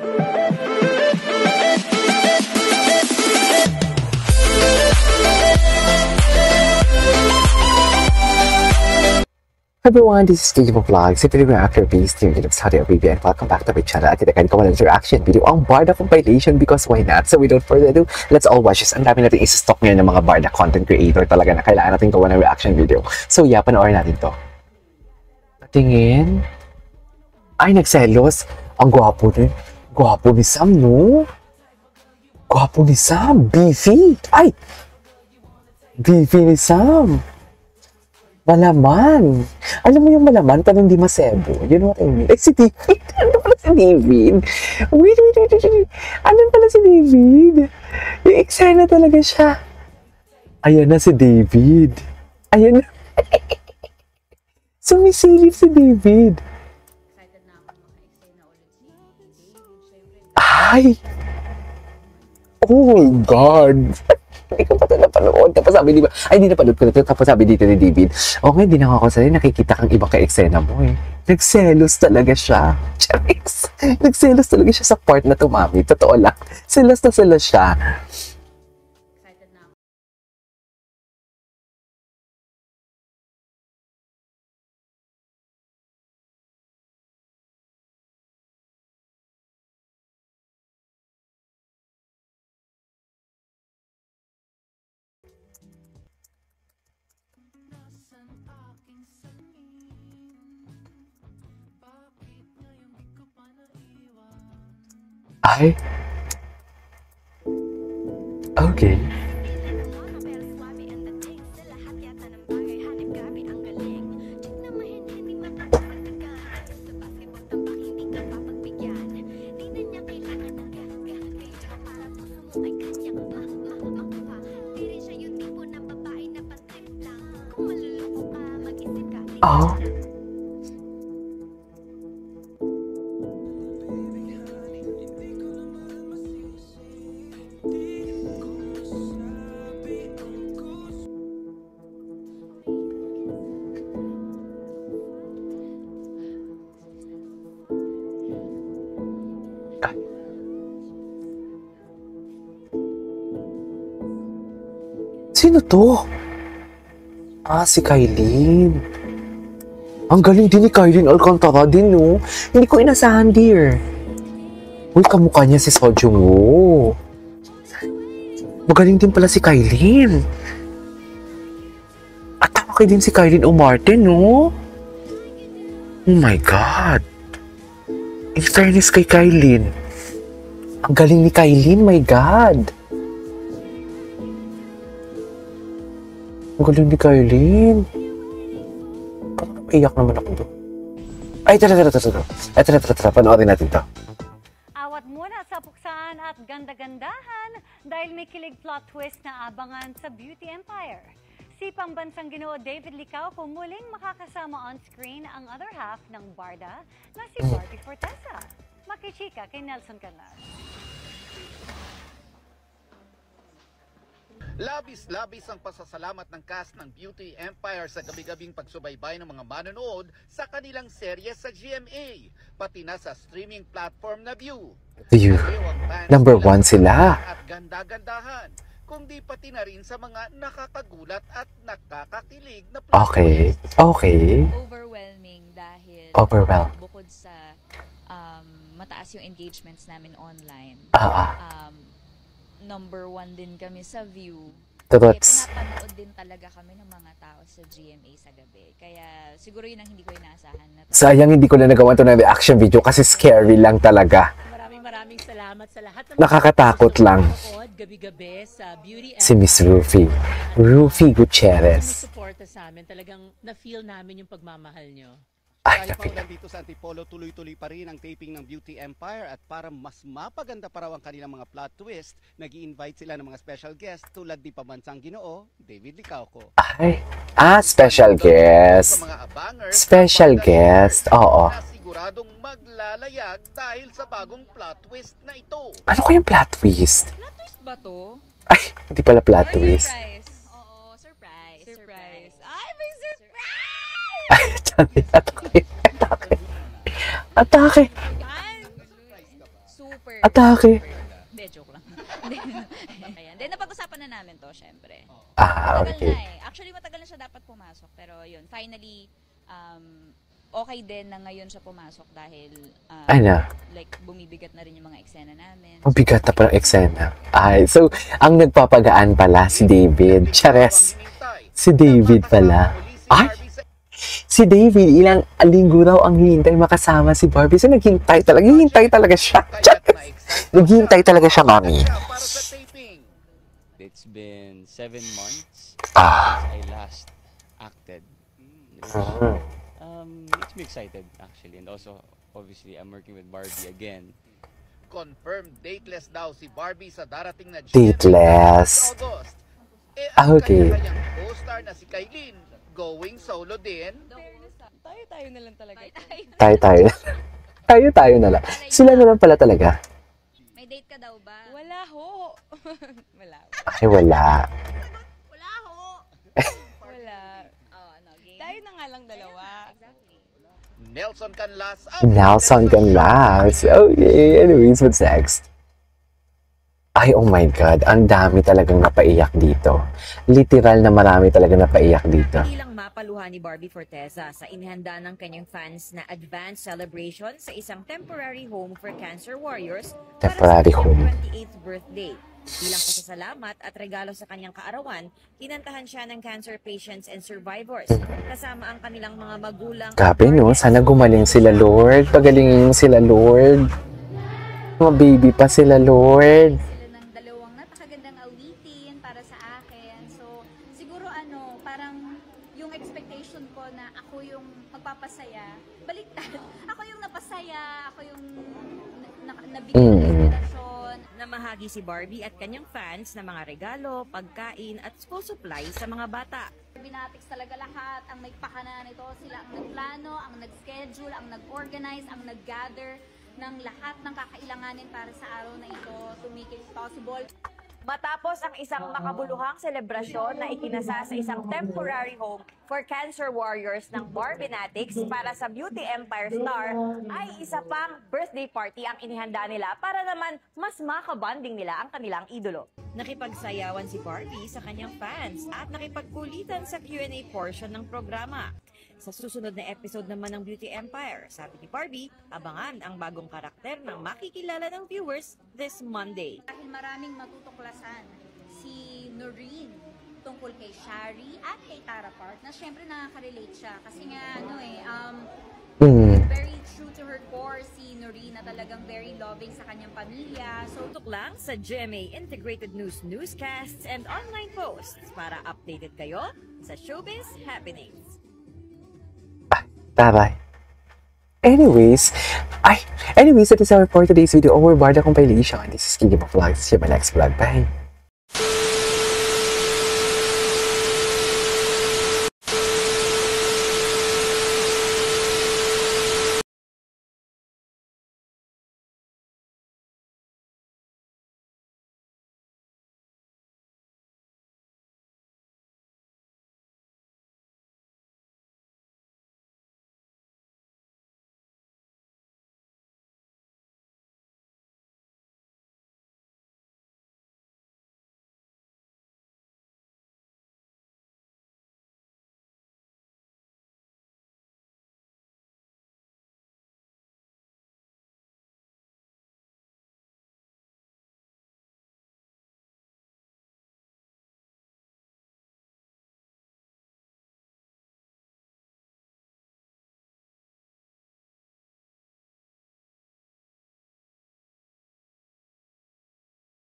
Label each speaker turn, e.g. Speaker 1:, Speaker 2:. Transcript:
Speaker 1: Everyone, this is Steve Vlogs. If you're reactor based yung Saudi Arabia, and welcome back to my channel. At tinakain ko walang reaction video ang Barda compilation because why not? So without further ado, let's all watch this. Ang dami natin isa-stock ngayon ng mga Barda content creator talaga na kailangan natin gawa ng reaction video. So yeah, panoorin natin to. Patingin. Ay, nagselos. Ang gwapo ni. Gwapo ni Sam, no? Gwapo ni Sam. Beefy. Ay! Beefy ni Sam. Malaman. Alam mo yung malaman, pero hindi masebo. You know what I mean? Like si David. Ano pala si David? Wait. Ano pala si David? Yung eksena talaga siya. Ayan na si David. Ayan na. Sumisilip si David. Ay! Oh my God! Hindi ko pa ito napanood. Tapos sabi, di ba? Ay, hindi napanood ko na ito. Tapos sabi dito ni David, okay, hindi na ako sa'yo. Nakikita kang iba ka-eksena mo eh. Nagselos talaga siya. Charis. Nagselos talaga siya sa part na to, mami. Totoo lang. Selos na selos siya. Ay. Okay. Oh. Sino to? Ah, si Kylene. Ang galing din ni Kylene Alcantara din, no? Hindi ko inasahan, dear. Uy, kamukha niya si Seo Joong-ho. Magaling din pala si Kylene. At tamakay din si Kylene O. Martin, no? Oh my God. In fairness kay Kylene. Ang galing ni Kylene, my God. Ang galing ni Kylene. Parang napaiyak naman ako doon. Ay, tara. Panoorin natin to.
Speaker 2: Awat muna sa puksaan at ganda-gandahan dahil may kilig plot twist na abangan sa Beauty Empire. Si pambansang Ginoo David Licauco muling makakasama on screen ang other half ng Barda na si Barbie Fortesa. Makichika kay Nelson Canlas.
Speaker 3: Labis-labis ang pasasalamat ng cast ng Beauty Empire sa gabi-gabing pagsubaybay ng mga manonood sa kanilang serye sa GMA, pati na sa streaming platform na View.
Speaker 1: Number 1 sila.
Speaker 3: At ganda-gandahan, kundi pati na rin sa mga nakakagulat at nakakakilig na plot.
Speaker 1: Okay.
Speaker 4: Overwhelming dahil bukod sa mataas yung engagements namin online. Number 1 din kami sa View. Kaya pinapanood din talaga kami ng mga tao sa GMA sa gabi. Kaya siguro yun ang hindi ko inaasahan.
Speaker 1: Sayang hindi ko na nagawa ito ng reaction video kasi scary lang talaga.
Speaker 5: Maraming salamat sa lahat ng
Speaker 1: nakakatakot lang.
Speaker 5: Gabi-gabi sa Beauty Empire.
Speaker 1: Si Miss Rufy Gutierrez.
Speaker 5: Sumusuporta sa amin. Talagang na-feel namin yung pagmamahal nyo.
Speaker 3: Kahit pa ulan dito sa Antipolo, tuloy-tuloy pa rin ang taping ng Beauty Empire at para mas mapaganda pa raw ang kanilang mga plot twist, nag-i-invite sila ng mga special guest tulad ni pambansang Ginoo, David Licauco.
Speaker 1: Special guest. Special guest, oo.
Speaker 3: Siguradong maglalayag dahil sa bagong plot twist na ito.
Speaker 1: Ano kayang plot twist?
Speaker 4: Plot twist ba to?
Speaker 1: Ay, hindi pala plot twist.
Speaker 4: Surprise. Oo, surprise. Ay, may surprise!
Speaker 1: Atake.
Speaker 4: super.
Speaker 1: Atake.
Speaker 4: Hindi, joke lang. Ayan. Then, napag-usapan na namin to, syempre.
Speaker 1: Ah,
Speaker 4: Matagal
Speaker 1: okay.
Speaker 4: na eh. Actually, matagal na siya dapat pumasok. Pero yun, finally, okay din na ngayon siya pumasok dahil
Speaker 1: Ano?
Speaker 4: like bumibigat na rin yung mga eksena namin.
Speaker 1: Mabigat na parang eksena. Ay, so, ang nagpapagaan pala si David. Chares. Si David pala. Ay! Si David, ilang linggo raw ang hintay makasama si Barbie. So, naghintay talaga. Hintay talaga siya. Naghintay talaga siya, mami.
Speaker 3: It's been 7 months
Speaker 1: Ah.
Speaker 3: since I last acted. Makes me excited actually, and also obviously I'm working with Barbie again.
Speaker 6: Confirmed dateless daw si Barbie sa darating na
Speaker 1: Dateless.
Speaker 6: August.
Speaker 1: Ah, okay.
Speaker 6: Ang kanyang co-star na si Kailin, going solo din.
Speaker 4: Tayo na lang talaga.
Speaker 1: Tayo. Tayo na lang. Sila na lang pala talaga.
Speaker 4: May date ka daw ba? Wala ho. Wala.
Speaker 1: Ay, wala.
Speaker 4: Wala. Oh, ano, game? Tayo na nga lang dalawa. Exactly.
Speaker 6: Nelson Canlas.
Speaker 1: Nelson Canlas. Okay, anyways, what's next? Ay, oh my God. Ang dami talagang napaiyak dito. Literal na marami talagang napaiyak dito.
Speaker 7: Hindi lang mapaluha ni Barbie Forteza sa inihanda ng kanyang fans na advance celebration sa isang temporary home for cancer warriors
Speaker 1: Temporary
Speaker 7: para sa
Speaker 1: home.
Speaker 7: kanyang 28th birthday. Bilang pasasalamat at regalo sa kanyang kaarawan, kinantahan siya ng cancer patients and survivors, kasama ang kanilang mga magulang.
Speaker 1: Grabe, no? Sana gumaling sila, Lord. Pagalingin mo sila, Lord. Mga baby pa sila, Lord.
Speaker 8: Sila ng dalawang napakagandang awitin para sa akin. So, siguro parang yung expectation ko na ako yung magpapasaya, baliktad. Ako yung napasaya, ako yung nabigyan ng inspirasyon.
Speaker 7: Namahagi si Barbie at kanyang fans ng mga regalo, pagkain at school supplies sa mga bata.
Speaker 8: Binatiks talaga lahat, ang may pakana nito, sila ang nagplano, ang nag-schedule, ang nag-organize, ang nag-gather ng lahat ng kakailanganin para sa araw na ito to make it possible.
Speaker 7: Matapos ang isang makabuluhang selebrasyon na ikinasa sa isang temporary home for cancer warriors ng Barbinatics para sa Beauty Empire star, ay isa pang birthday party ang inihanda nila para naman mas makabanding nila ang kanilang idolo. Nakipagsayawan si Barbie sa kanyang fans at nakipagkulitan sa Q&A portion ng programa. Sa susunod na episode naman ng Beauty Empire, sabi ni Barbie, abangan ang bagong karakter ng makikilala ng viewers this Monday.
Speaker 8: Dahil maraming matutuklasan si Noreen tungkol kay Shari at kay Tara Park na syempre nakaka-relate siya kasi nga very true to her core si Noreen na talagang very loving sa kanyang pamilya. So,
Speaker 7: Tutok lang sa GMA Integrated News newscasts and online posts para updated kayo sa showbiz happenings.
Speaker 1: Taray. Anyways, that is our for today's video over Barda Compilation. This is King of Vlogs. See you in my next vlog. Bye!